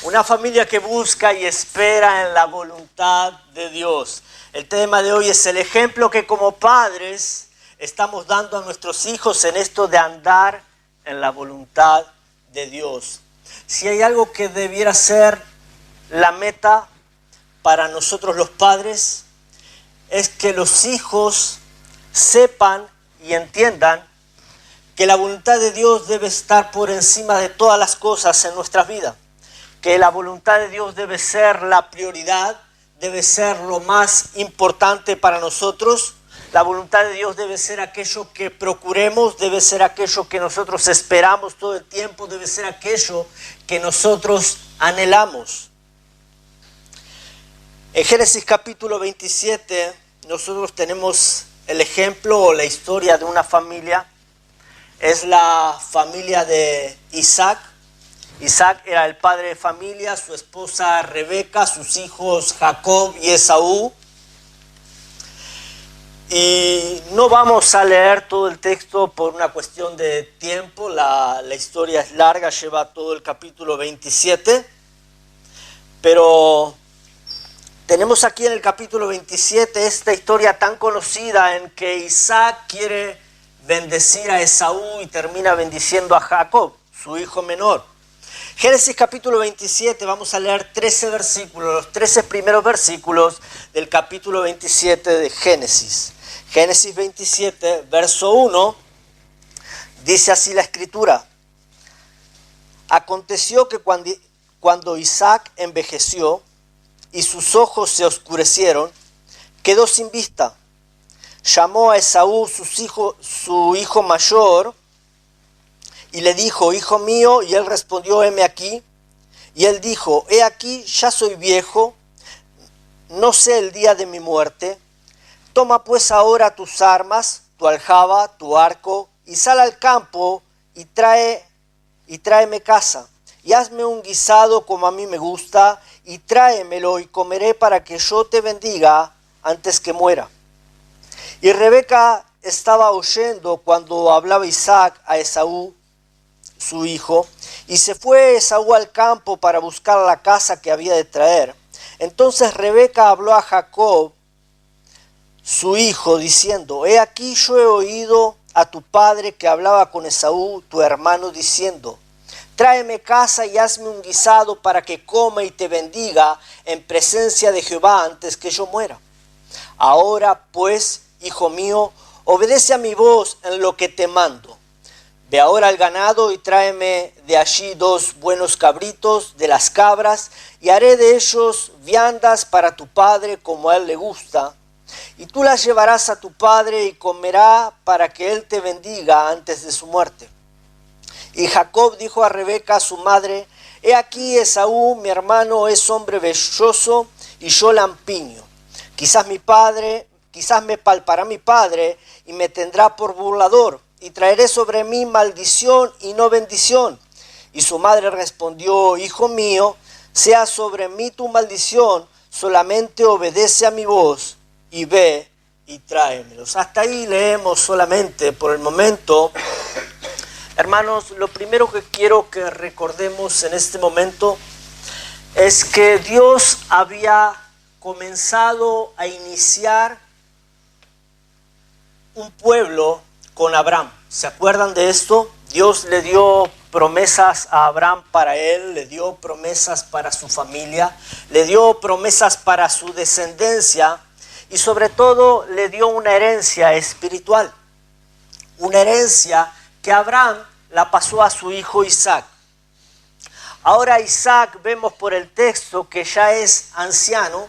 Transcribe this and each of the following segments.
Una familia que busca y espera en la voluntad de Dios. El tema de hoy es el ejemplo que como padres estamos dando a nuestros hijos en esto de andar en la voluntad de Dios. Si hay algo que debiera ser la meta para nosotros los padres, es que los hijos sepan y entiendan que la voluntad de Dios debe estar por encima de todas las cosas en nuestras vidas. Que la voluntad de Dios debe ser la prioridad, debe ser lo más importante para nosotros. La voluntad de Dios debe ser aquello que procuremos, debe ser aquello que nosotros esperamos todo el tiempo, debe ser aquello que nosotros anhelamos. En Génesis capítulo 27, nosotros tenemos el ejemplo o la historia de una familia. Es la familia de Isaac. Isaac era el padre de familia, su esposa Rebeca, sus hijos Jacob y Esaú. Y no vamos a leer todo el texto por una cuestión de tiempo, la historia es larga, lleva todo el capítulo 27, pero tenemos aquí en el capítulo 27 esta historia tan conocida en que Isaac quiere bendecir a Esaú y termina bendiciendo a Jacob, su hijo menor. Génesis capítulo 27, vamos a leer 13 versículos, los 13 primeros versículos del capítulo 27 de Génesis. Génesis 27, verso 1, dice así la escritura. Aconteció que cuando Isaac envejeció y sus ojos se oscurecieron, quedó sin vista. Llamó a Esaú su hijo mayor y le dijo, hijo mío, y él respondió, heme aquí. Y él dijo, he aquí, ya soy viejo, no sé el día de mi muerte. Toma pues ahora tus armas, tu aljaba, tu arco, y sal al campo y tráeme caza. Y hazme un guisado como a mí me gusta, y tráemelo y comeré para que yo te bendiga antes que muera. Y Rebeca estaba oyendo cuando hablaba Isaac a Esaú, su hijo, y se fue Esaú al campo para buscar la caza que había de traer. Entonces Rebeca habló a Jacob, su hijo, diciendo, he aquí yo he oído a tu padre que hablaba con Esaú, tu hermano, diciendo, tráeme caza y hazme un guisado para que coma y te bendiga en presencia de Jehová antes que yo muera. Ahora pues, hijo mío, obedece a mi voz en lo que te mando. Ve ahora al ganado y tráeme de allí 2 buenos cabritos de las cabras, y haré de ellos viandas para tu padre como a él le gusta. Y tú las llevarás a tu padre y comerá para que él te bendiga antes de su muerte. Y Jacob dijo a Rebeca, su madre, he aquí Esaú, mi hermano, es hombre velloso y yo lampiño. Quizás me palpará mi padre y me tendrá por burlador, y traeré sobre mí maldición y no bendición. Y su madre respondió, hijo mío, sea sobre mí tu maldición, solamente obedece a mi voz y ve y tráemelos. Hasta ahí leemos solamente por el momento. Hermanos, lo primero que quiero que recordemos en este momento es que Dios había comenzado a iniciar un pueblo con Abraham. ¿Se acuerdan de esto? Dios le dio promesas a Abraham para él, le dio promesas para su familia, le dio promesas para su descendencia y sobre todo le dio una herencia espiritual. Una herencia que Abraham la pasó a su hijo Isaac. Ahora Isaac, vemos por el texto que ya es anciano,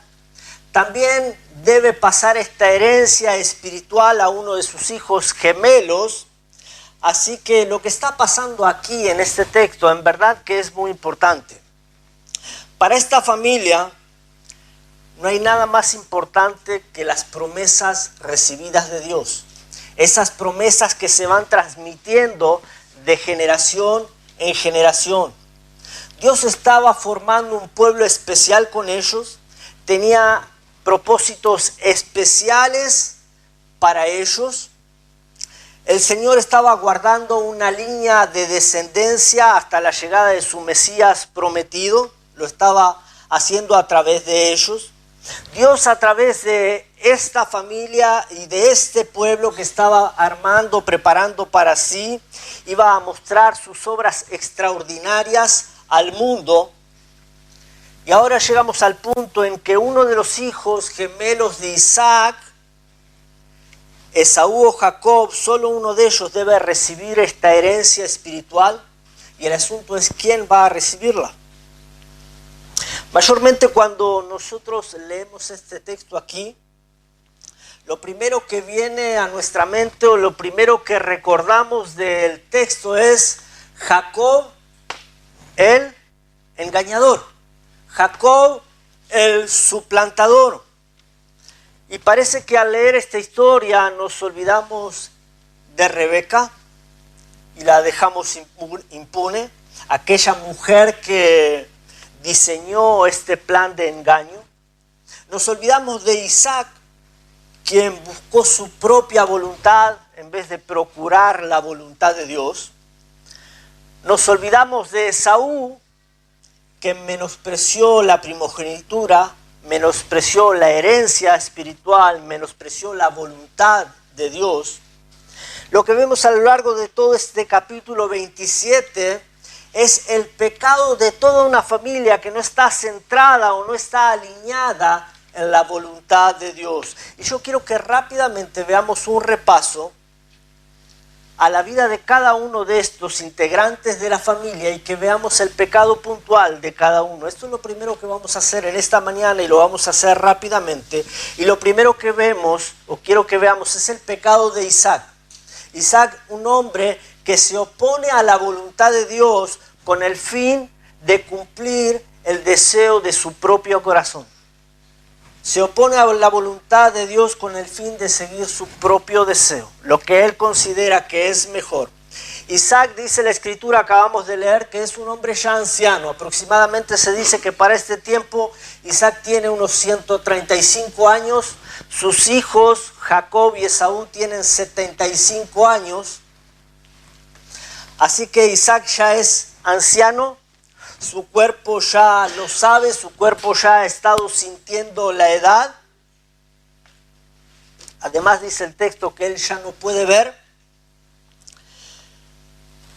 también debe pasar esta herencia espiritual a uno de sus hijos gemelos. Así que lo que está pasando aquí en este texto, en verdad que es muy importante. Para esta familia no hay nada más importante que las promesas recibidas de Dios. Esas promesas que se van transmitiendo de generación en generación. Dios estaba formando un pueblo especial con ellos, tenía propósitos especiales para ellos. El Señor estaba guardando una línea de descendencia hasta la llegada de su Mesías prometido. lo estaba haciendo a través de ellos. Dios, a través de esta familia y de este pueblo que estaba armando, preparando para sí, iba a mostrar sus obras extraordinarias al mundo. Y ahora llegamos al punto en que uno de los hijos gemelos de Isaac, Esaú o Jacob, solo uno de ellos debe recibir esta herencia espiritual, y el asunto es quién va a recibirla. Mayormente cuando nosotros leemos este texto aquí, lo primero que viene a nuestra mente o lo primero que recordamos del texto es Jacob el engañador, Jacob el suplantador. Y parece que al leer esta historia nos olvidamos de Rebeca y la dejamos impune, aquella mujer que diseñó este plan de engaño. Nos olvidamos de Isaac, quien buscó su propia voluntad en vez de procurar la voluntad de Dios. Nos olvidamos de Esaú, que menospreció la primogenitura, menospreció la herencia espiritual, menospreció la voluntad de Dios. Lo que vemos a lo largo de todo este capítulo 27 es el pecado de toda una familia que no está centrada o no está alineada en la voluntad de Dios. Y yo quiero que rápidamente veamos un repaso a la vida de cada uno de estos integrantes de la familia y que veamos el pecado puntual de cada uno. Esto es lo primero que vamos a hacer en esta mañana y lo vamos a hacer rápidamente. Y lo primero que vemos, o quiero que veamos, es el pecado de Isaac. Isaac, un hombre que se opone a la voluntad de Dios con el fin de cumplir el deseo de su propio corazón. Se opone a la voluntad de Dios con el fin de seguir su propio deseo, lo que él considera que es mejor. Isaac, dice la escritura, acabamos de leer, que es un hombre ya anciano. Aproximadamente se dice que para este tiempo Isaac tiene unos 135 años. Sus hijos, Jacob y Esaú, tienen 75 años. Así que Isaac ya es anciano. Su cuerpo ya lo sabe, su cuerpo ya ha estado sintiendo la edad. Además dice el texto que él ya no puede ver.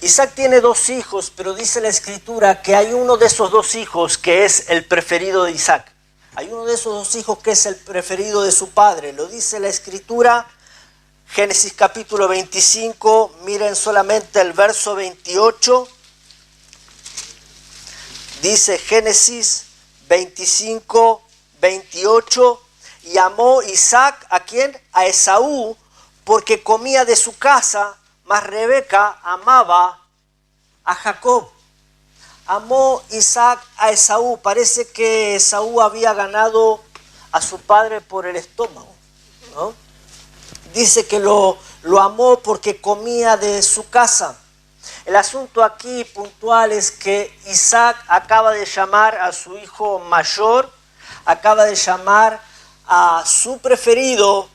Isaac tiene dos hijos, pero dice la escritura que hay uno de esos dos hijos que es el preferido de Isaac. Hay uno de esos dos hijos que es el preferido de su padre. Lo dice la escritura, Génesis capítulo 25, miren solamente el verso 28. Dice Génesis 25, 28, y amó Isaac, ¿a quién? A Esaú, porque comía de su casa, mas Rebeca amaba a Jacob. Amó Isaac a Esaú. Parece que Esaú había ganado a su padre por el estómago, ¿no? Dice que lo amó porque comía de su casa. El asunto aquí puntual es que Isaac acaba de llamar a su hijo mayor, acaba de llamar a su preferido.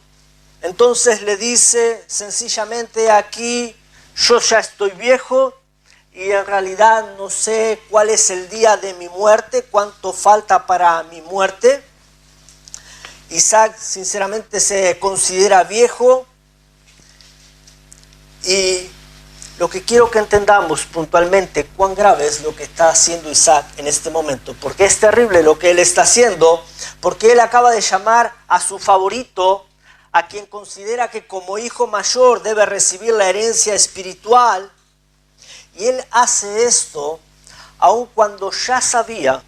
Entonces le dice sencillamente aquí, yo ya estoy viejo y en realidad no sé cuál es el día de mi muerte, cuánto falta para mi muerte. Isaac sinceramente se considera viejo y lo que quiero que entendamos puntualmente cuán grave es lo que está haciendo Isaac en este momento, porque es terrible lo que él está haciendo, porque él acaba de llamar a su favorito, a quien considera que como hijo mayor debe recibir la herencia espiritual, y él hace esto aun cuando ya sabía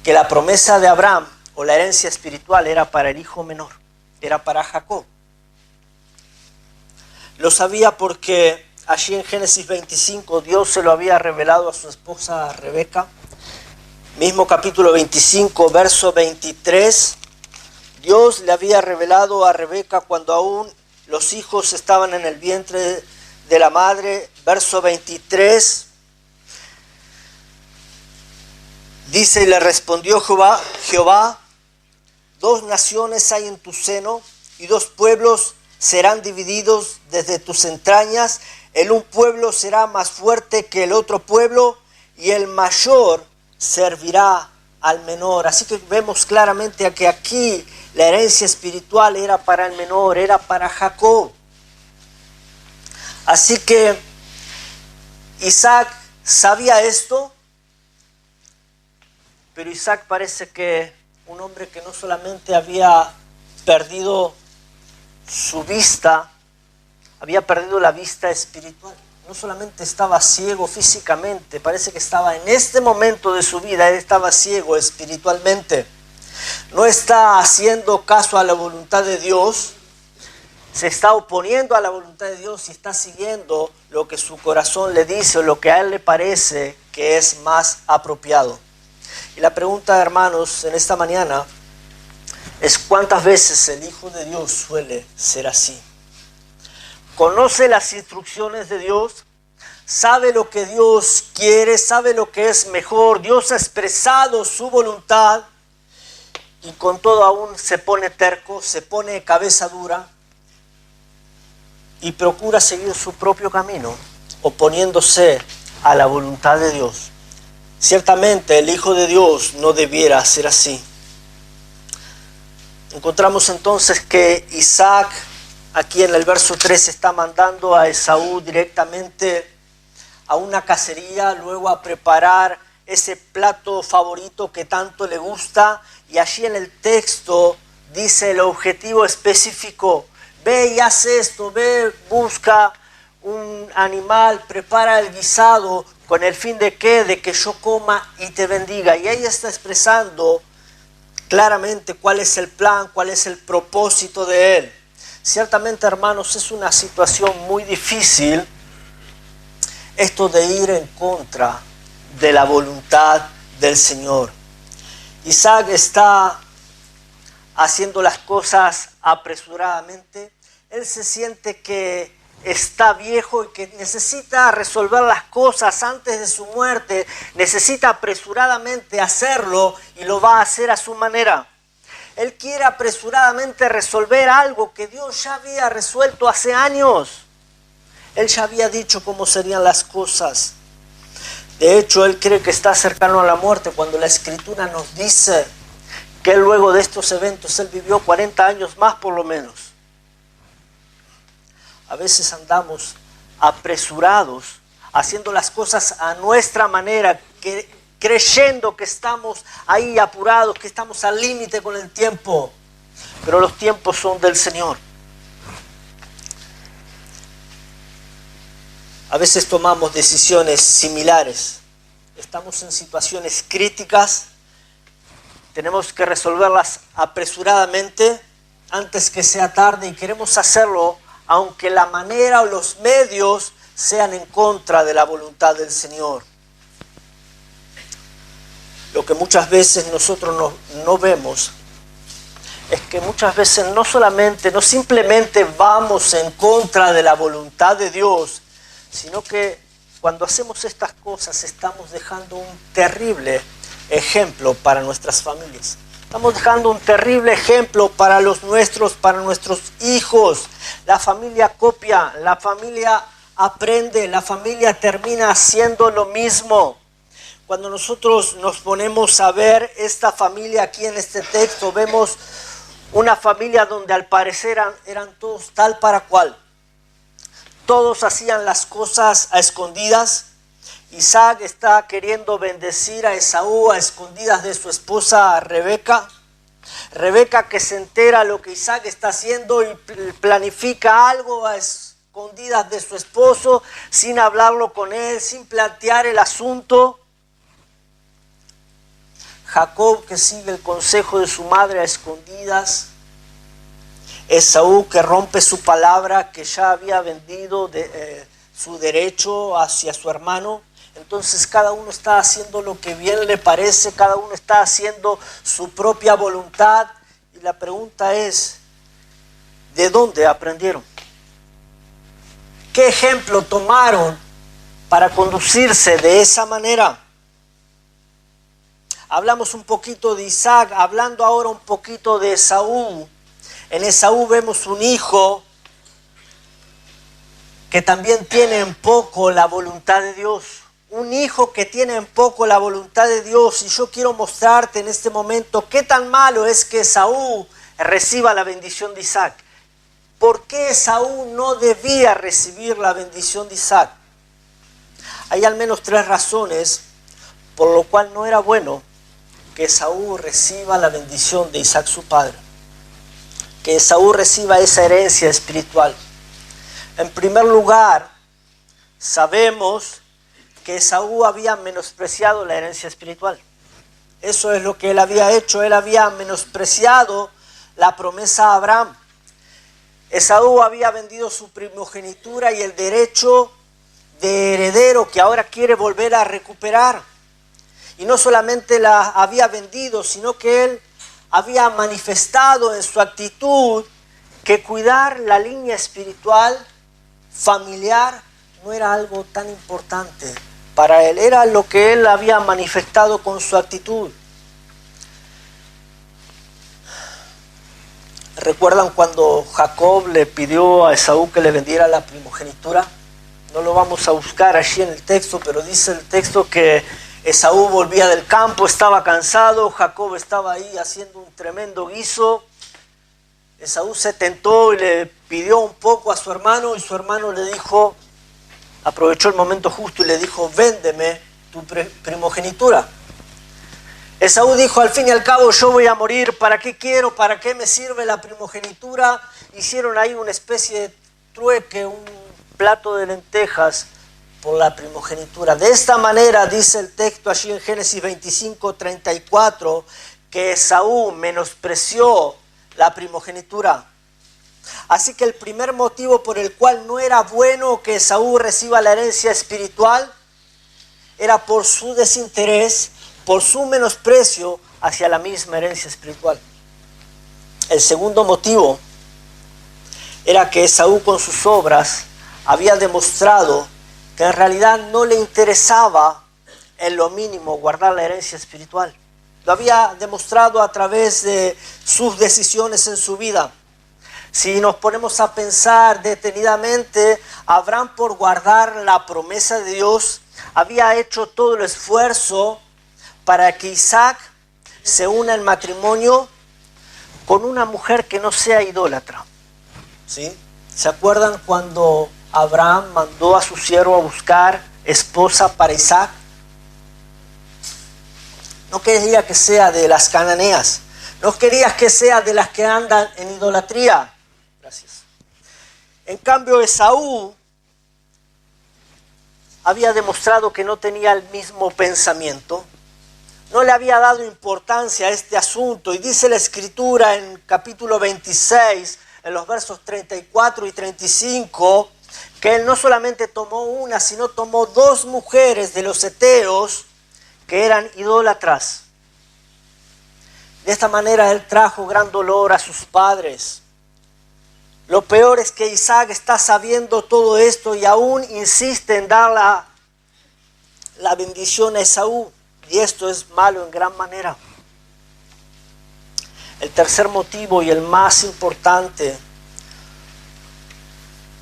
que la promesa de Abraham o la herencia espiritual era para el hijo menor, era para Jacob. Lo sabía porque allí en Génesis 25 Dios se lo había revelado a su esposa Rebeca. Mismo capítulo 25, verso 23. Dios le había revelado a Rebeca cuando aún los hijos estaban en el vientre de la madre. Verso 23. Dice, y le respondió Jehová, dos naciones hay en tu seno y dos pueblos serán divididos desde tus entrañas. El un pueblo será más fuerte que el otro pueblo y el mayor servirá al menor. Así que vemos claramente que aquí la herencia espiritual era para el menor, era para Jacob. Así que Isaac sabía esto, pero Isaac parece que un hombre que no solamente había perdido su vista, había perdido la vista espiritual. No solamente estaba ciego físicamente, parece que estaba en este momento de su vida, él estaba ciego espiritualmente. No está haciendo caso a la voluntad de Dios, se está oponiendo a la voluntad de Dios y está siguiendo lo que su corazón le dice o lo que a él le parece que es más apropiado. Y la pregunta, hermanos, en esta mañana es: ¿cuántas veces el Hijo de Dios suele ser así? Conoce las instrucciones de Dios, sabe lo que Dios quiere, sabe lo que es mejor. Dios ha expresado su voluntad y con todo aún se pone terco, se pone cabeza dura y procura seguir su propio camino, oponiéndose a la voluntad de Dios. Ciertamente el Hijo de Dios no debiera ser así. Encontramos entonces que Isaac, aquí en el verso 3, está mandando a Esaú directamente a una cacería, luego a preparar ese plato favorito que tanto le gusta, y allí en el texto dice el objetivo específico: ve y haz esto, ve, busca un animal, prepara el guisado, con el fin de ¿qué? De que yo coma y te bendiga. Y ahí está expresando claramente cuál es el plan, cuál es el propósito de él. Ciertamente, hermanos, es una situación muy difícil esto de ir en contra de la voluntad del Señor. Isaac está haciendo las cosas apresuradamente. Él se siente que está viejo y que necesita resolver las cosas antes de su muerte. Necesita apresuradamente hacerlo y lo va a hacer a su manera. Él quiere apresuradamente resolver algo que Dios ya había resuelto hace años. Él ya había dicho cómo serían las cosas. De hecho, él cree que está cercano a la muerte cuando la Escritura nos dice que luego de estos eventos él vivió 40 años más por lo menos. A veces andamos apresurados, haciendo las cosas a nuestra manera, creyendo que estamos ahí apurados, que estamos al límite con el tiempo. Pero los tiempos son del Señor. A veces tomamos decisiones similares. Estamos en situaciones críticas. Tenemos que resolverlas apresuradamente antes que sea tarde, y queremos hacerlo aunque la manera o los medios sean en contra de la voluntad del Señor. Lo que muchas veces nosotros no vemos es que muchas veces no simplemente vamos en contra de la voluntad de Dios, sino que cuando hacemos estas cosas estamos dejando un terrible ejemplo para nuestras familias. Estamos dejando un terrible ejemplo para nuestros hijos. La familia copia, la familia aprende, la familia termina haciendo lo mismo. Cuando nosotros nos ponemos a ver esta familia aquí en este texto, vemos una familia donde al parecer eran todos tal para cual. Todos hacían las cosas a escondidas. Isaac está queriendo bendecir a Esaú a escondidas de su esposa Rebeca. Rebeca, que se entera lo que Isaac está haciendo y planifica algo a escondidas de su esposo, sin hablarlo con él, sin plantear el asunto. Jacob, que sigue el consejo de su madre a escondidas. Esaú, que rompe su palabra, que ya había vendido su derecho hacia su hermano. Entonces cada uno está haciendo lo que bien le parece, cada uno está haciendo su propia voluntad. Y la pregunta es: ¿de dónde aprendieron? ¿Qué ejemplo tomaron para conducirse de esa manera? Hablamos un poquito de Isaac, hablando ahora un poquito de Esaú. En Esaú vemos un hijo que también tiene en poco la voluntad de Dios. un hijo que tiene en poco la voluntad de Dios, y yo quiero mostrarte en este momento qué tan malo es que Esaú reciba la bendición de Isaac. ¿Por qué Esaú no debía recibir la bendición de Isaac? Hay al menos 3 razones por lo cual no era bueno que Esaú reciba la bendición de Isaac su padre, que Esaú reciba esa herencia espiritual. En primer lugar, sabemos que Esaú había menospreciado la herencia espiritual. Eso es lo que él había hecho. Él había menospreciado la promesa a Abraham. Esaú había vendido su primogenitura y el derecho de heredero que ahora quiere volver a recuperar. Y no solamente la había vendido, sino que él había manifestado en su actitud que cuidar la línea espiritual familiar no era algo tan importante para él. Era lo que él había manifestado con su actitud. ¿Recuerdan cuando Jacob le pidió a Esaú que le vendiera la primogenitura? No lo vamos a buscar allí en el texto, pero dice el texto que Esaú volvía del campo, estaba cansado, Jacob estaba ahí haciendo un tremendo guiso. Esaú se tentó y le pidió un poco a su hermano, y su hermano le dijo, aprovechó el momento justo y le dijo, véndeme tu primogenitura. Esaú dijo, al fin y al cabo yo voy a morir, ¿para qué quiero? ¿Para qué me sirve la primogenitura? Hicieron ahí una especie de trueque, un plato de lentejas por la primogenitura. De esta manera dice el texto allí en Génesis 25:34 que Esaú menospreció la primogenitura. Así que el primer motivo por el cual no era bueno que Esaú reciba la herencia espiritual era por su desinterés, por su menosprecio hacia la misma herencia espiritual. El segundo motivo era que Esaú con sus obras había demostrado que en realidad no le interesaba en lo mínimo guardar la herencia espiritual. Lo había demostrado a través de sus decisiones en su vida. Si nos ponemos a pensar detenidamente, Abraham, por guardar la promesa de Dios, había hecho todo el esfuerzo para que Isaac se una en matrimonio con una mujer que no sea idólatra. ¿Sí? ¿Se acuerdan cuando Abraham mandó a su siervo a buscar esposa para Isaac? No quería que sea de las cananeas, no quería que sea de las que andan en idolatría. Gracias. En cambio, Esaú había demostrado que no tenía el mismo pensamiento, no le había dado importancia a este asunto, y dice la Escritura en capítulo 26, en los versos 34 y 35, que él no solamente tomó una, sino tomó 2 mujeres de los heteos que eran idólatras. De esta manera él trajo gran dolor a sus padres. Lo peor es que Isaac está sabiendo todo esto y aún insiste en dar la bendición a Esaú. Y esto es malo en gran manera. El tercer motivo y el más importante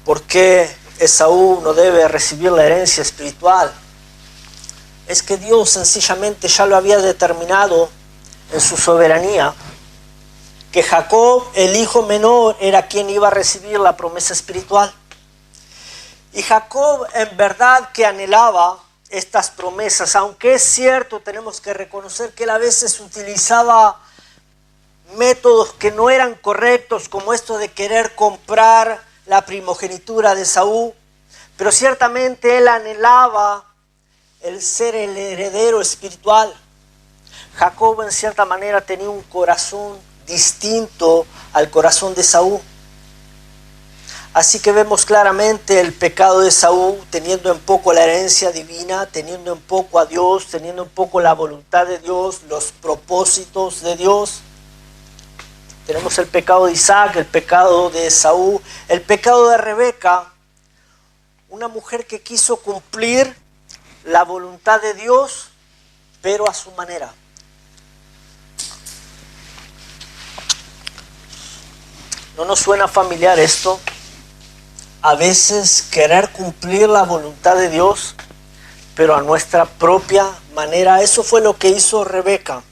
por qué Esaú no debe recibir la herencia espiritual es que Dios sencillamente ya lo había determinado en su soberanía, que Jacob, el hijo menor, era quien iba a recibir la promesa espiritual. Y Jacob en verdad que anhelaba estas promesas, aunque es cierto, tenemos que reconocer que él a veces utilizaba métodos que no eran correctos, como esto de querer comprar la primogenitura de Esaú, pero ciertamente él anhelaba el ser el heredero espiritual. Jacob en cierta manera tenía un corazón distinto al corazón de Esaú. Así que vemos claramente el pecado de Esaú, teniendo en poco la herencia divina, teniendo en poco a Dios, teniendo en poco la voluntad de Dios, los propósitos de Dios. Tenemos el pecado de Isaac, el pecado de Esaú, el pecado de Rebeca, una mujer que quiso cumplir la voluntad de Dios, pero a su manera. ¿No nos suena familiar esto? A veces querer cumplir la voluntad de Dios, pero a nuestra propia manera. Eso fue lo que hizo Rebeca.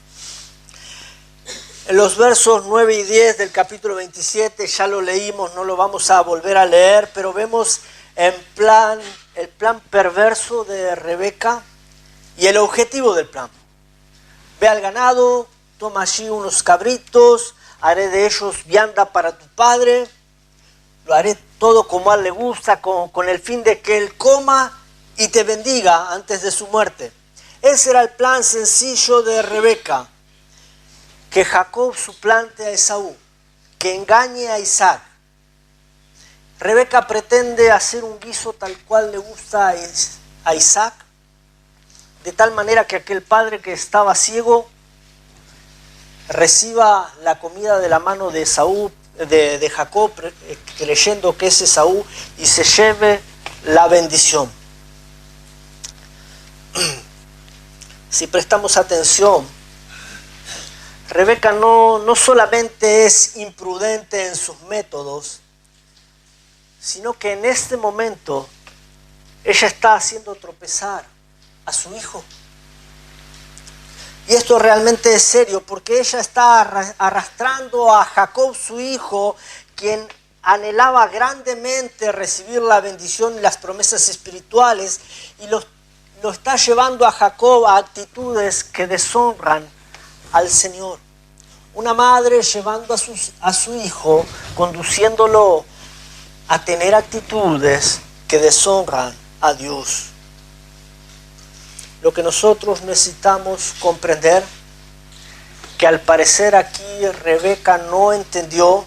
En los versos 9 y 10 del capítulo 27, ya lo leímos, no lo vamos a volver a leer, pero vemos el plan perverso de Rebeca y el objetivo del plan. Ve al ganado, toma allí unos cabritos, haré de ellos vianda para tu padre, lo haré todo como a él le gusta, con el fin de que él coma y te bendiga antes de su muerte. Ese era el plan sencillo de Rebeca. Que Jacob suplante a Esaú, que engañe a Isaac. Rebeca pretende hacer un guiso tal cual le gusta a Isaac, de tal manera que aquel padre que estaba ciego reciba la comida de la mano de Esaú, de Jacob, creyendo que es Esaú, y se lleve la bendición. Si prestamos atención, Rebeca no solamente es imprudente en sus métodos, sino que en este momento ella está haciendo tropezar a su hijo. Y esto realmente es serio, porque ella está arrastrando a Jacob, su hijo, quien anhelaba grandemente recibir la bendición y las promesas espirituales, y lo está llevando a Jacob a actitudes que deshonran al Señor. Una madre llevando a su hijo, conduciéndolo a tener actitudes que deshonran a Dios. Lo que nosotros necesitamos comprender, que al parecer aquí Rebeca no entendió,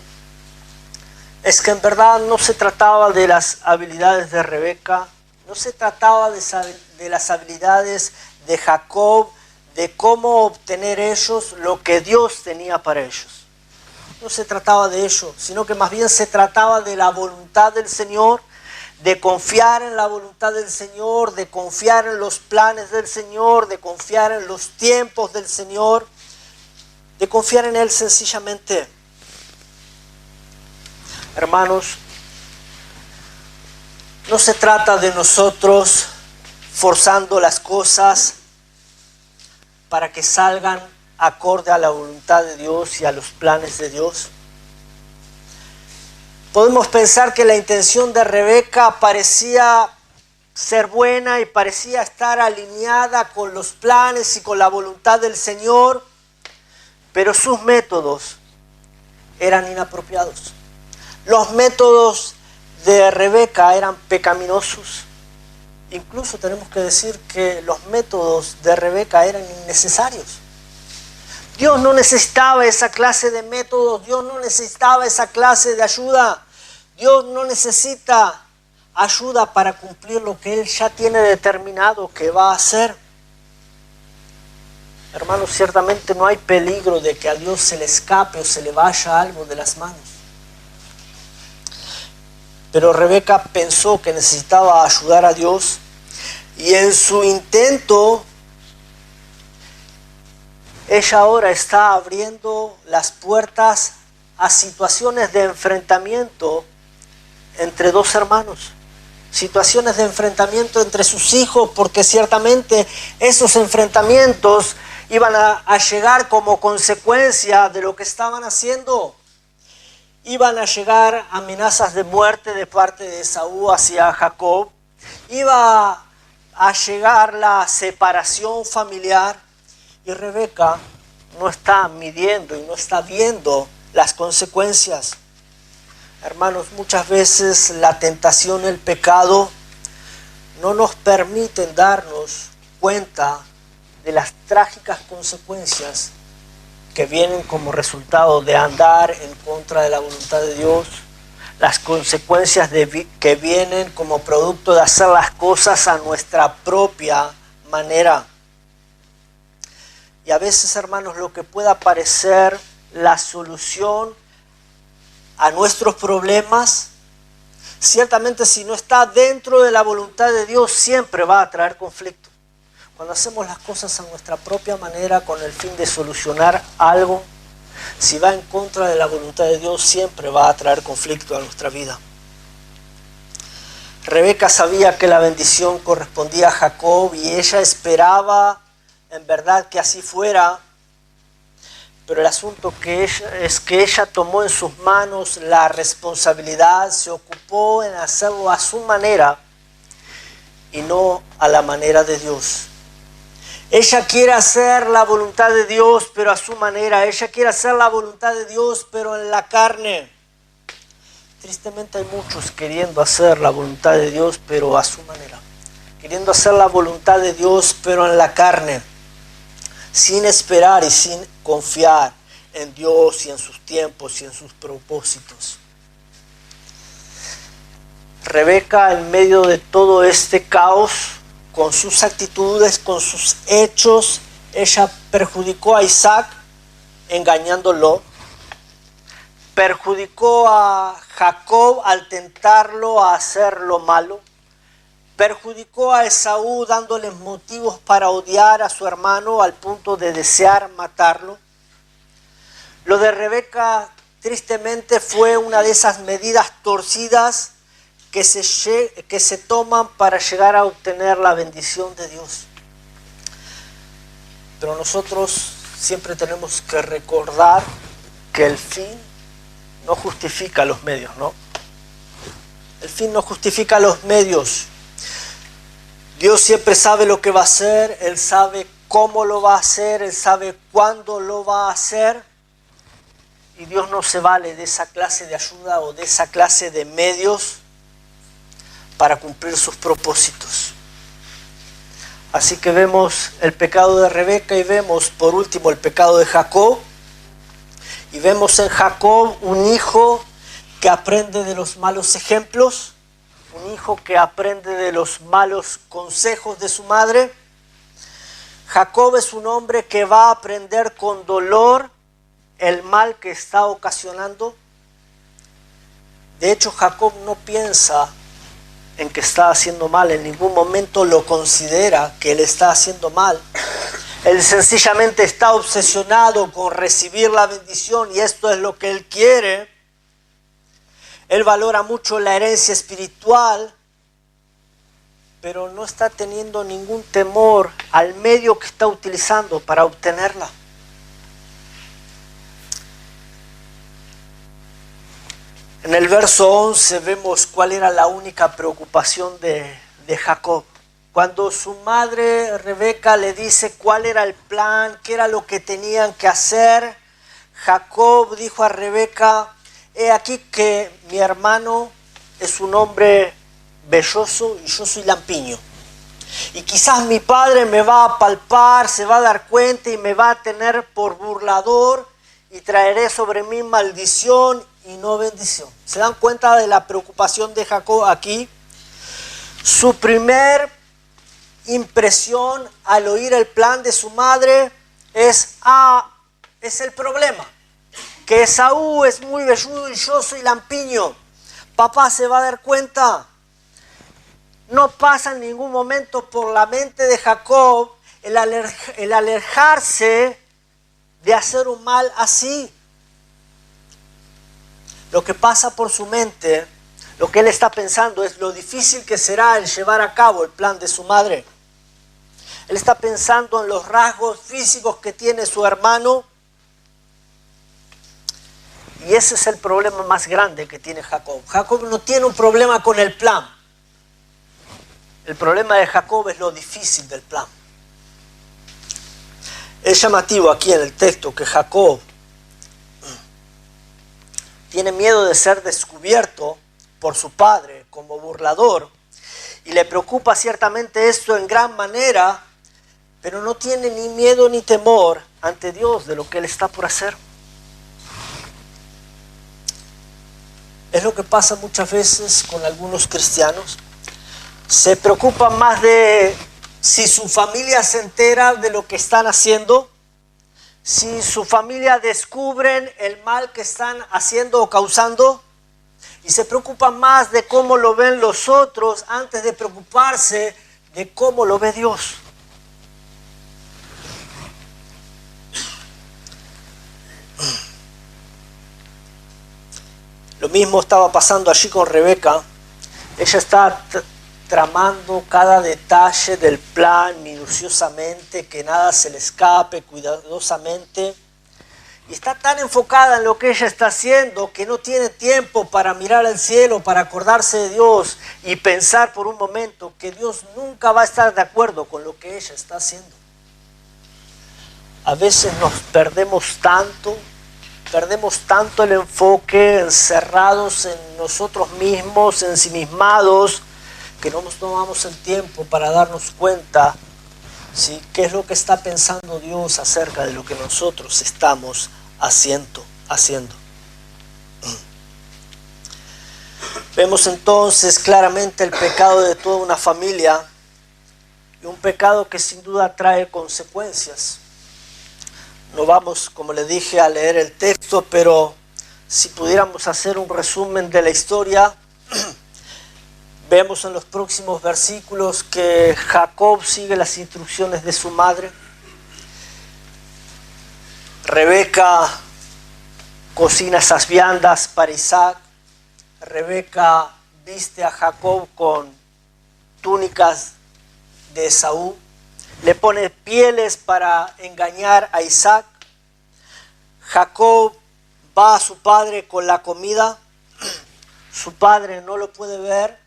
es que en verdad no se trataba de las habilidades de Rebeca, no se trataba de las habilidades de Jacob, de cómo obtener ellos lo que Dios tenía para ellos. No se trataba de ello, sino que más bien se trataba de la voluntad del Señor, de confiar en la voluntad del Señor, de confiar en los planes del Señor, de confiar en los tiempos del Señor, de confiar en Él sencillamente. Hermanos, no se trata de nosotros forzando las cosas para que salgan acorde a la voluntad de Dios y a los planes de Dios. Podemos pensar que la intención de Rebeca parecía ser buena y parecía estar alineada con los planes y con la voluntad del Señor, pero sus métodos eran inapropiados. Los métodos de Rebeca eran pecaminosos. Incluso tenemos que decir que los métodos de Rebeca eran innecesarios. Dios no necesitaba esa clase de métodos, Dios no necesitaba esa clase de ayuda. Dios no necesita ayuda para cumplir lo que Él ya tiene determinado que va a hacer. Hermanos, ciertamente no hay peligro de que a Dios se le escape o se le vaya algo de las manos. Pero Rebeca pensó que necesitaba ayudar a Dios, y en su intento, ella ahora está abriendo las puertas a situaciones de enfrentamiento entre dos hermanos. Situaciones de enfrentamiento entre sus hijos, porque ciertamente esos enfrentamientos iban a llegar como consecuencia de lo que estaban haciendo. Iban a llegar amenazas de muerte de parte de Esaú hacia Jacob. Iba a llegar la separación familiar. Y Rebeca no está midiendo y no está viendo las consecuencias. Hermanos, muchas veces la tentación, el pecado, no nos permiten darnos cuenta de las trágicas consecuencias que vienen como resultado de andar en contra de la voluntad de Dios, las consecuencias que vienen como producto de hacer las cosas a nuestra propia manera. Y a veces, hermanos, lo que pueda parecer la solución a nuestros problemas, ciertamente si no está dentro de la voluntad de Dios, siempre va a traer conflicto. Cuando hacemos las cosas a nuestra propia manera con el fin de solucionar algo, si va en contra de la voluntad de Dios, siempre va a traer conflicto a nuestra vida. Rebeca sabía que la bendición correspondía a Jacob y ella esperaba en verdad que así fuera, pero el asunto es que ella tomó en sus manos la responsabilidad, se ocupó en hacerlo a su manera y no a la manera de Dios. Ella quiere hacer la voluntad de Dios, pero a su manera. Ella quiere hacer la voluntad de Dios, pero en la carne. Tristemente hay muchos queriendo hacer la voluntad de Dios, pero a su manera. Queriendo hacer la voluntad de Dios, pero en la carne. Sin esperar y sin confiar en Dios y en sus tiempos y en sus propósitos. Rebeca, en medio de todo este caos, con sus actitudes, con sus hechos, ella perjudicó a Isaac engañándolo. Perjudicó a Jacob al tentarlo a hacer lo malo. Perjudicó a Esaú dándole motivos para odiar a su hermano al punto de desear matarlo. Lo de Rebeca tristemente fue una de esas medidas torcidas que se toman para llegar a obtener la bendición de Dios. Pero nosotros siempre tenemos que recordar que el fin no justifica los medios, ¿no? El fin no justifica los medios. Dios siempre sabe lo que va a hacer, Él sabe cómo lo va a hacer, Él sabe cuándo lo va a hacer. Y Dios no se vale de esa clase de ayuda o de esa clase de medios para cumplir sus propósitos. Así que vemos el pecado de Rebeca y vemos por último el pecado de Jacob. Y vemos en Jacob un hijo que aprende de los malos ejemplos, un hijo que aprende de los malos consejos de su madre. Jacob es un hombre que va a aprender con dolor el mal que está ocasionando. De hecho, Jacob no piensa en que está haciendo mal, en ningún momento lo considera que él está haciendo mal. Él sencillamente está obsesionado con recibir la bendición y esto es lo que él quiere. Él valora mucho la herencia espiritual, pero no está teniendo ningún temor al medio que está utilizando para obtenerla. En el verso 11 vemos cuál era la única preocupación de Jacob. Cuando su madre Rebeca le dice cuál era el plan, qué era lo que tenían que hacer, Jacob dijo a Rebeca: he aquí que mi hermano es un hombre velloso y yo soy lampiño. Y quizás mi padre me va a palpar, se va a dar cuenta y me va a tener por burlador y traeré sobre mí maldición y no bendición. ¿Se dan cuenta de la preocupación de Jacob aquí? Su primer impresión al oír el plan de su madre es el problema. Que Esaú es muy velludo y yo soy lampiño. Papá se va a dar cuenta. No pasa en ningún momento por la mente de Jacob el alejarse de hacer un mal así. Lo que pasa por su mente, lo que él está pensando es lo difícil que será el llevar a cabo el plan de su madre. Él está pensando en los rasgos físicos que tiene su hermano. Y ese es el problema más grande que tiene Jacob. Jacob no tiene un problema con el plan. El problema de Jacob es lo difícil del plan. Es llamativo aquí en el texto que Jacob tiene miedo de ser descubierto por su padre como burlador y le preocupa ciertamente esto en gran manera, pero no tiene ni miedo ni temor ante Dios de lo que él está por hacer. Es lo que pasa muchas veces con algunos cristianos. Se preocupan más de si su familia se entera de lo que están haciendo, si su familia descubren el mal que están haciendo o causando, y se preocupan más de cómo lo ven los otros antes de preocuparse de cómo lo ve Dios. Lo mismo estaba pasando allí con Rebeca. Ella está tramando cada detalle del plan minuciosamente, que nada se le escape, cuidadosamente. Y está tan enfocada en lo que ella está haciendo que no tiene tiempo para mirar al cielo, para acordarse de Dios y pensar por un momento que Dios nunca va a estar de acuerdo con lo que ella está haciendo. A veces nos perdemos tanto el enfoque, encerrados en nosotros mismos, ensimismados, que no nos tomamos el tiempo para darnos cuenta, ¿sí?, qué es lo que está pensando Dios acerca de lo que nosotros estamos haciendo. Vemos entonces claramente el pecado de toda una familia, y un pecado que sin duda trae consecuencias. No vamos, como le dije, a leer el texto, pero si pudiéramos hacer un resumen de la historia, vemos en los próximos versículos que Jacob sigue las instrucciones de su madre. Rebeca cocina esas viandas para Isaac. Rebeca viste a Jacob con túnicas de Esaú. Le pone pieles para engañar a Isaac. Jacob va a su padre con la comida. Su padre no lo puede ver,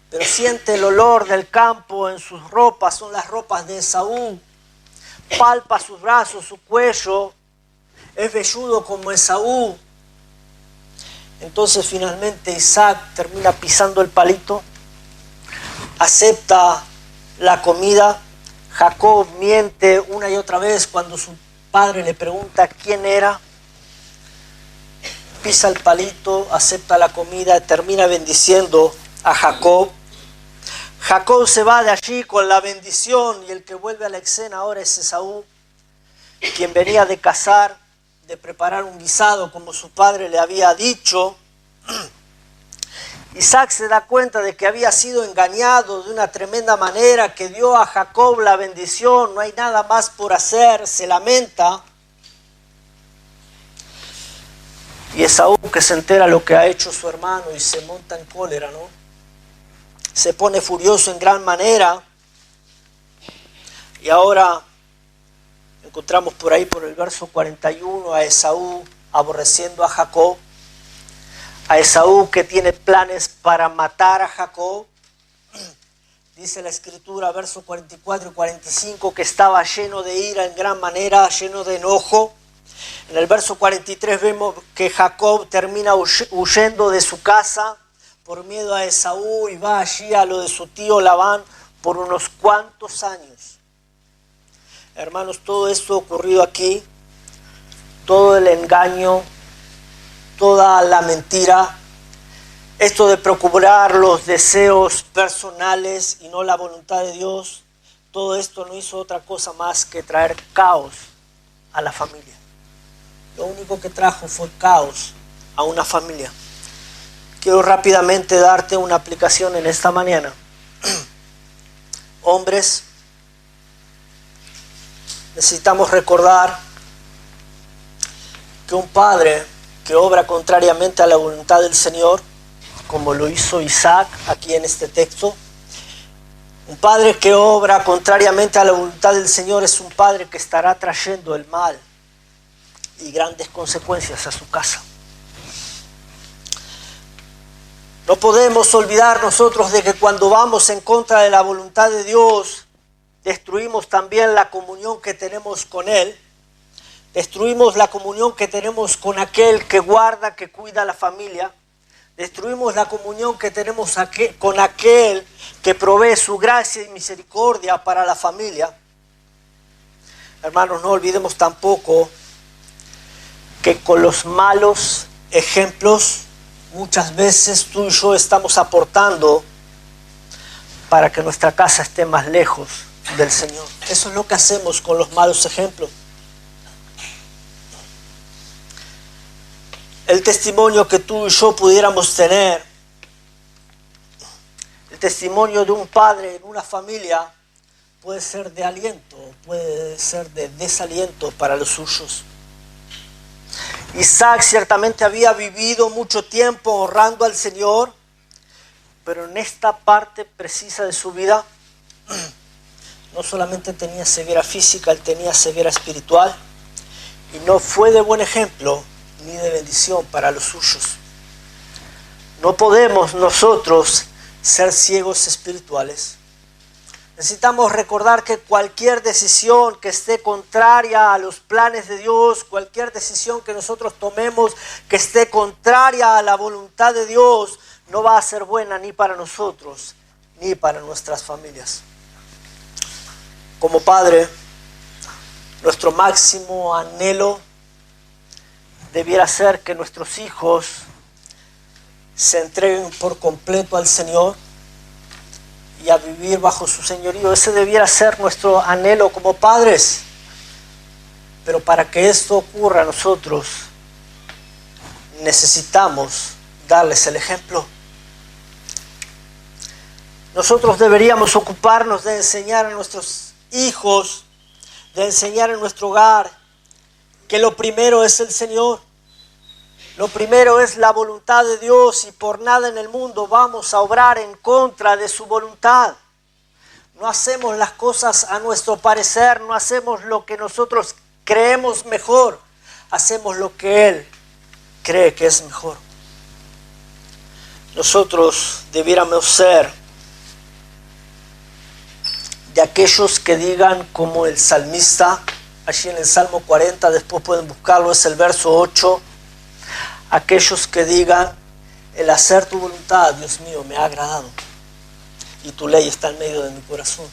pero siente el olor del campo en sus ropas, son las ropas de Esaú. Palpa sus brazos, su cuello, es velludo como Esaú. Entonces finalmente Isaac termina pisando el palito, acepta la comida. Jacob miente una y otra vez cuando su padre le pregunta quién era. Pisa el palito, acepta la comida, termina bendiciendo a Jacob. Jacob se va de allí con la bendición, y el que vuelve a la escena ahora es Esaú, quien venía de cazar, de preparar un guisado como su padre le había dicho. Isaac se da cuenta de que había sido engañado de una tremenda manera, que dio a Jacob la bendición, no hay nada más por hacer, se lamenta. Y Esaú, que se entera lo que ha hecho su hermano y se monta en cólera, ¿no? Se pone furioso en gran manera. Y ahora encontramos por ahí, por el verso 41, a Esaú aborreciendo a Jacob. A Esaú, que tiene planes para matar a Jacob. Dice la escritura, versos 44 y 45, que estaba lleno de ira en gran manera, lleno de enojo. En el verso 43 vemos que Jacob termina huyendo de su casa por miedo a Esaú, y va allí a lo de su tío Labán por unos cuantos años. Hermanos, todo esto ocurrido aquí, todo el engaño, toda la mentira, esto de procurar los deseos personales y no la voluntad de Dios, todo esto no hizo otra cosa más que traer caos a la familia. Lo único que trajo fue caos a una familia. Quiero rápidamente darte una aplicación en esta mañana. Hombres, necesitamos recordar que un padre que obra contrariamente a la voluntad del Señor, como lo hizo Isaac aquí en este texto, un padre que obra contrariamente a la voluntad del Señor es un padre que estará trayendo el mal y grandes consecuencias a su casa. No podemos olvidar nosotros de que cuando vamos en contra de la voluntad de Dios, destruimos también la comunión que tenemos con Él. Destruimos la comunión que tenemos con aquel que guarda, que cuida a la familia. Destruimos la comunión que tenemos con aquel que provee su gracia y misericordia para la familia. Hermanos, no olvidemos tampoco que con los malos ejemplos muchas veces tú y yo estamos aportando para que nuestra casa esté más lejos del Señor. Eso es lo que hacemos con los malos ejemplos. El testimonio que tú y yo pudiéramos tener, el testimonio de un padre en una familia, puede ser de aliento, puede ser de desaliento para los suyos. Isaac ciertamente había vivido mucho tiempo honrando al Señor, pero en esta parte precisa de su vida, no solamente tenía ceguera física, él tenía ceguera espiritual y no fue de buen ejemplo ni de bendición para los suyos. No podemos nosotros ser ciegos espirituales. Necesitamos recordar que cualquier decisión que esté contraria a los planes de Dios, cualquier decisión que nosotros tomemos que esté contraria a la voluntad de Dios, no va a ser buena ni para nosotros ni para nuestras familias. Como padre, nuestro máximo anhelo debiera ser que nuestros hijos se entreguen por completo al Señor y a vivir bajo su señorío. Ese debiera ser nuestro anhelo como padres. Pero para que esto ocurra, nosotros necesitamos darles el ejemplo. Nosotros deberíamos ocuparnos de enseñar a nuestros hijos, de enseñar en nuestro hogar, que lo primero es el Señor. Lo primero es la voluntad de Dios y por nada en el mundo vamos a obrar en contra de su voluntad. No hacemos las cosas a nuestro parecer, no hacemos lo que nosotros creemos mejor, hacemos lo que Él cree que es mejor. Nosotros debiéramos ser de aquellos que digan como el salmista, allí en el Salmo 40, después pueden buscarlo, es el verso 8, aquellos que digan, el hacer tu voluntad, Dios mío, me ha agradado y tu ley está en medio de mi corazón.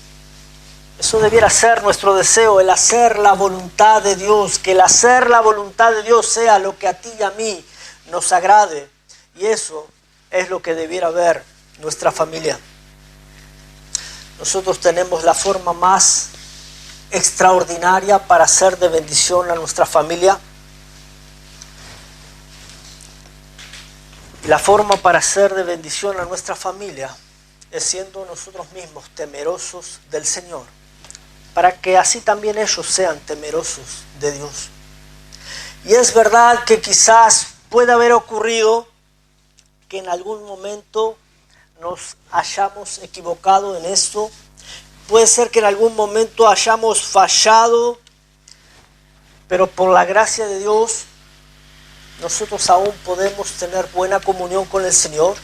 Eso debiera ser nuestro deseo, el hacer la voluntad de Dios, que el hacer la voluntad de Dios sea lo que a ti y a mí nos agrade. Y eso es lo que debiera ver nuestra familia. Nosotros tenemos la forma más extraordinaria para ser de bendición a nuestra familia. La forma para ser de bendición a nuestra familia es siendo nosotros mismos temerosos del Señor, para que así también ellos sean temerosos de Dios. Y es verdad que quizás pueda haber ocurrido que en algún momento nos hayamos equivocado en esto. Puede ser que en algún momento hayamos fallado, pero por la gracia de Dios nosotros aún podemos tener buena comunión con el Señor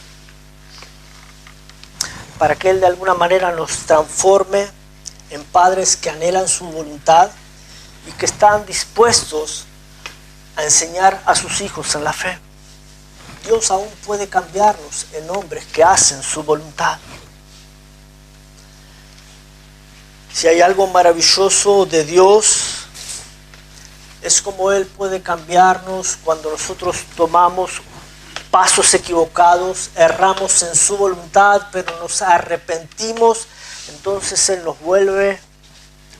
para que Él de alguna manera nos transforme en padres que anhelan su voluntad y que están dispuestos a enseñar a sus hijos en la fe. Dios aún puede cambiarnos en hombres que hacen su voluntad. Si hay algo maravilloso de Dios, es como Él puede cambiarnos cuando nosotros tomamos pasos equivocados, erramos en su voluntad, pero nos arrepentimos, entonces Él nos vuelve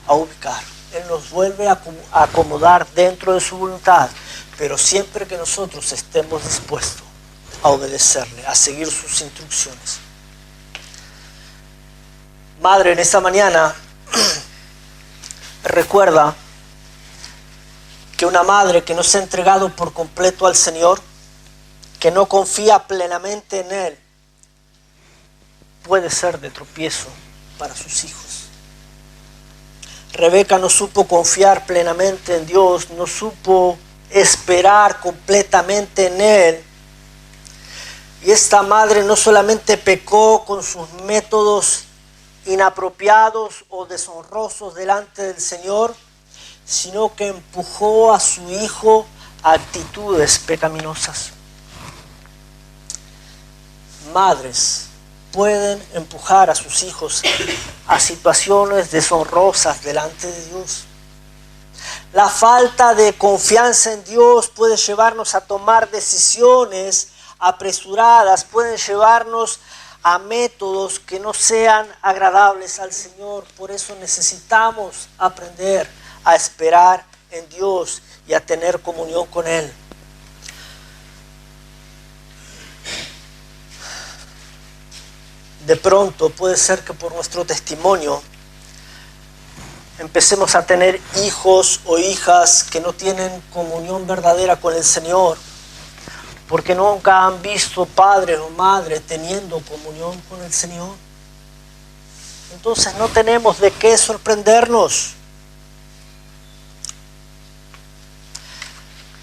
a ubicar, Él nos vuelve a acomodar dentro de su voluntad, pero siempre que nosotros estemos dispuestos a obedecerle, a seguir sus instrucciones. Madre, en esta mañana recuerda que una madre que no se ha entregado por completo al Señor, que no confía plenamente en Él, puede ser de tropiezo para sus hijos. Rebeca no supo confiar plenamente en Dios, no supo esperar completamente en Él. Y esta madre no solamente pecó con sus métodos inapropiados o deshonrosos delante del Señor, sino que empujó a su hijo a actitudes pecaminosas. Madres pueden empujar a sus hijos a situaciones deshonrosas delante de Dios. La falta de confianza en Dios puede llevarnos a tomar decisiones apresuradas, pueden llevarnos a métodos que no sean agradables al Señor. Por eso necesitamos aprender a esperar en Dios y a tener comunión con Él. De pronto puede ser que por nuestro testimonio empecemos a tener hijos o hijas que no tienen comunión verdadera con el Señor, porque nunca han visto padre o madre teniendo comunión con el Señor. Entonces no tenemos de qué sorprendernos.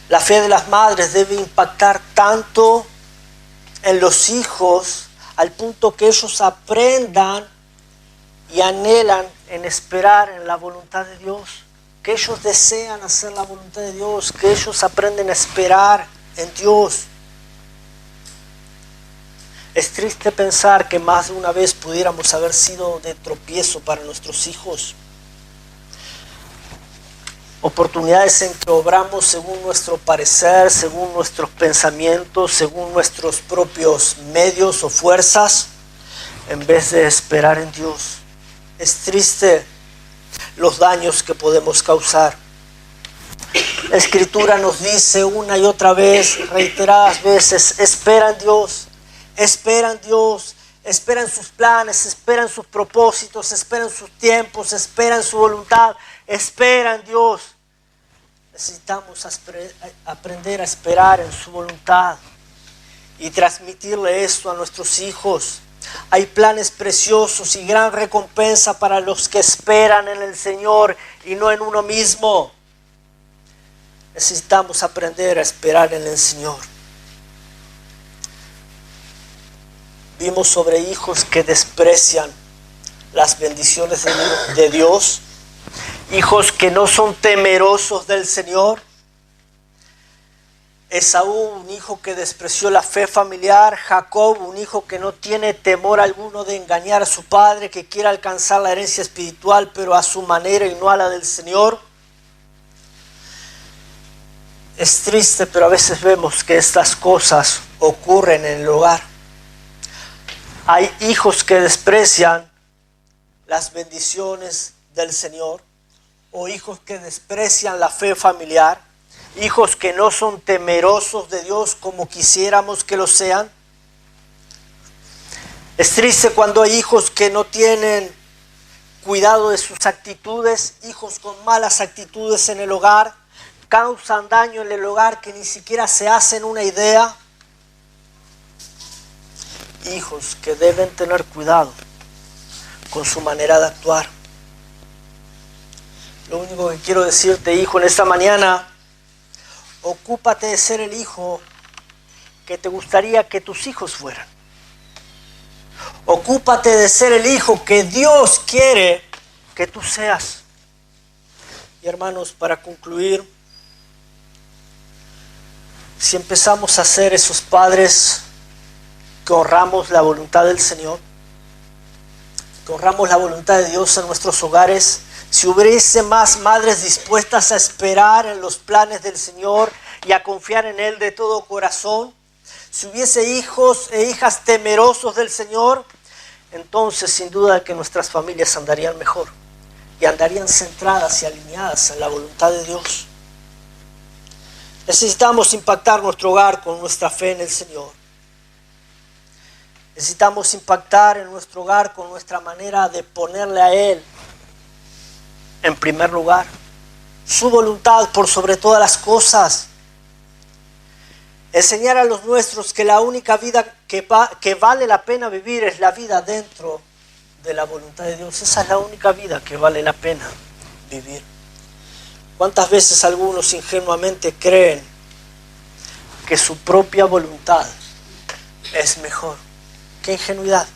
La fe de las madres debe impactar tanto en los hijos al punto que ellos aprendan y anhelan en esperar en la voluntad de Dios, que ellos desean hacer la voluntad de Dios, que ellos aprenden a esperar en Dios. Es triste pensar que más de una vez pudiéramos haber sido de tropiezo para nuestros hijos. Oportunidades en que obramos según nuestro parecer, según nuestros pensamientos, según nuestros propios medios o fuerzas, en vez de esperar en Dios. Es triste los daños que podemos causar. La Escritura nos dice una y otra vez, reiteradas veces, espera en Dios, espera en Dios, espera en sus planes, espera en sus propósitos, espera en sus tiempos, espera en su voluntad, espera en Dios. Necesitamos aprender a esperar en su voluntad y transmitirle esto a nuestros hijos. Hay planes preciosos y gran recompensa para los que esperan en el Señor y no en uno mismo. Necesitamos aprender a esperar en el Señor. Vimos sobre hijos que desprecian las bendiciones de Dios, hijos que no son temerosos del Señor. Esaú, un hijo que despreció la fe familiar. Jacob, un hijo que no tiene temor alguno de engañar a su padre, que quiere alcanzar la herencia espiritual, pero a su manera y no a la del Señor. Es triste, pero a veces vemos que estas cosas ocurren en el hogar. Hay hijos que desprecian las bendiciones del Señor, o hijos que desprecian la fe familiar, hijos que no son temerosos de Dios como quisiéramos que lo sean. Es triste cuando hay hijos que no tienen cuidado de sus actitudes, hijos con malas actitudes en el hogar, causan daño en el hogar que ni siquiera se hacen una idea. Hijos que deben tener cuidado con su manera de actuar. Lo único que quiero decirte, hijo, en esta mañana, ocúpate de ser el hijo que te gustaría que tus hijos fueran. Ocúpate de ser el hijo que Dios quiere que tú seas. Y hermanos, para concluir, si empezamos a ser esos padres que honramos la voluntad del Señor, que honramos la voluntad de Dios en nuestros hogares, si hubiese más madres dispuestas a esperar en los planes del Señor y a confiar en Él de todo corazón, si hubiese hijos e hijas temerosos del Señor, entonces sin duda que nuestras familias andarían mejor y andarían centradas y alineadas en la voluntad de Dios. Necesitamos impactar nuestro hogar con nuestra fe en el Señor. Necesitamos impactar en nuestro hogar con nuestra manera de ponerle a Él en primer lugar, su voluntad por sobre todas las cosas. Enseñar a los nuestros que la única vida que vale la pena vivir es la vida dentro de la voluntad de Dios. Esa es la única vida que vale la pena vivir. ¿Cuántas veces algunos ingenuamente creen que su propia voluntad es mejor? ¡Qué ingenuidad!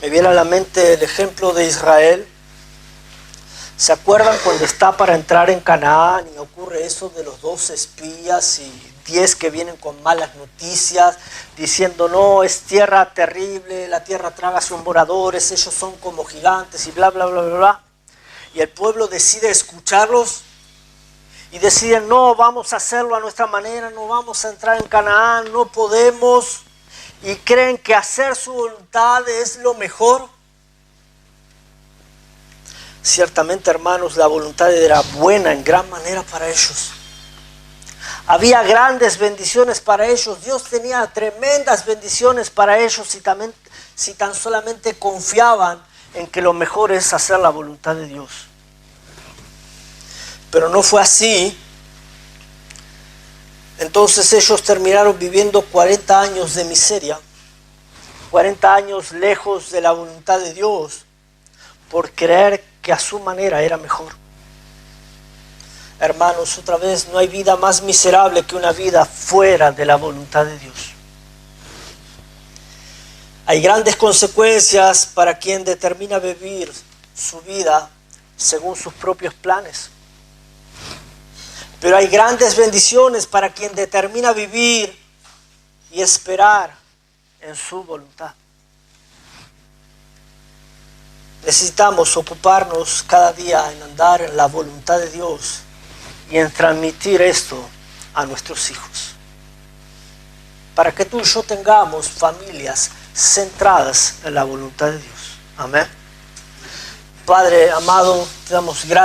Me viene a la mente el ejemplo de Israel. ¿Se acuerdan cuando está para entrar en Canaán y ocurre eso de los 12 espías y 10 que vienen con malas noticias diciendo no, es tierra terrible, la tierra traga a sus moradores, ellos son como gigantes y bla, bla, bla, bla, bla? Y el pueblo decide escucharlos y deciden no, vamos a hacerlo a nuestra manera, no vamos a entrar en Canaán, no podemos, y creen que hacer su voluntad es lo mejor. Ciertamente, hermanos, la voluntad era buena en gran manera para ellos. Había grandes bendiciones para ellos. Dios tenía tremendas bendiciones para ellos si tan solamente confiaban en que lo mejor es hacer la voluntad de Dios. Pero no fue así. Entonces ellos terminaron viviendo 40 años de miseria, 40 años lejos de la voluntad de Dios, por creer que a su manera era mejor. Hermanos, otra vez, no hay vida más miserable que una vida fuera de la voluntad de Dios. Hay grandes consecuencias para quien determina vivir su vida según sus propios planes. Pero hay grandes bendiciones para quien determina vivir y esperar en su voluntad. Necesitamos ocuparnos cada día en andar en la voluntad de Dios y en transmitir esto a nuestros hijos. Para que tú y yo tengamos familias centradas en la voluntad de Dios. Amén. Padre amado, te damos gracias.